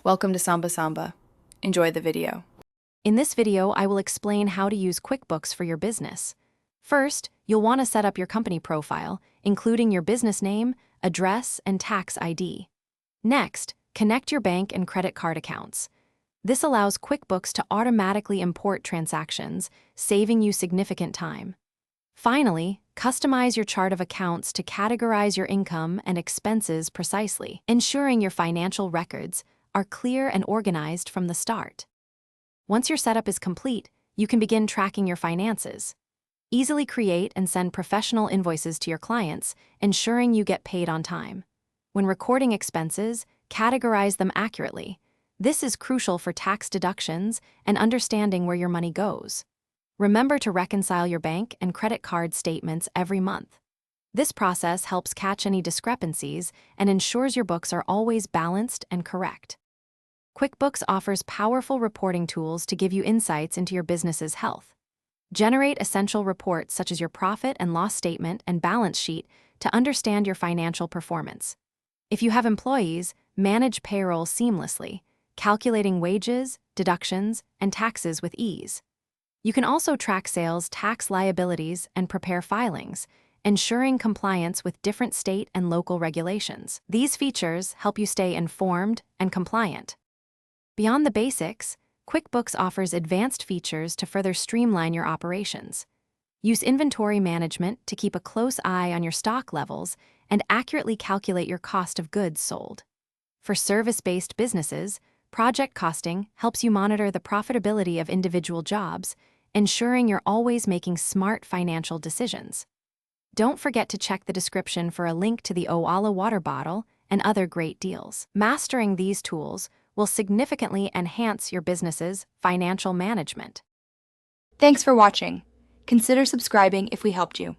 Welcome to Samba Samba. Enjoy the video. In this video, I will explain how to use QuickBooks for your business. First, you'll want to set up your company profile, including your business name, address, and tax ID. Next, connect your bank and credit card accounts. This allows QuickBooks to automatically import transactions, saving you significant time. Finally, customize your chart of accounts to categorize your income and expenses precisely, ensuring your financial records are clear and organized from the start. Once your setup is complete, you can begin tracking your finances. Easily create and send professional invoices to your clients, ensuring you get paid on time. When recording expenses, categorize them accurately. This is crucial for tax deductions and understanding where your money goes. Remember to reconcile your bank and credit card statements every month. This process helps catch any discrepancies and ensures your books are always balanced and correct. QuickBooks offers powerful reporting tools to give you insights into your business's health. Generate essential reports such as your profit and loss statement and balance sheet to understand your financial performance. If you have employees, manage payroll seamlessly, calculating wages, deductions, and taxes with ease. You can also track sales, tax liabilities, and prepare filings, ensuring compliance with different state and local regulations. These features help you stay informed and compliant. Beyond the basics, QuickBooks offers advanced features to further streamline your operations. Use inventory management to keep a close eye on your stock levels and accurately calculate your cost of goods sold. For service-based businesses, project costing helps you monitor the profitability of individual jobs, ensuring you're always making smart financial decisions. Don't forget to check the description for a link to the Owala water bottle and other great deals. Mastering these tools will significantly enhance your business's financial management. Thanks for watching. Consider subscribing if we helped you.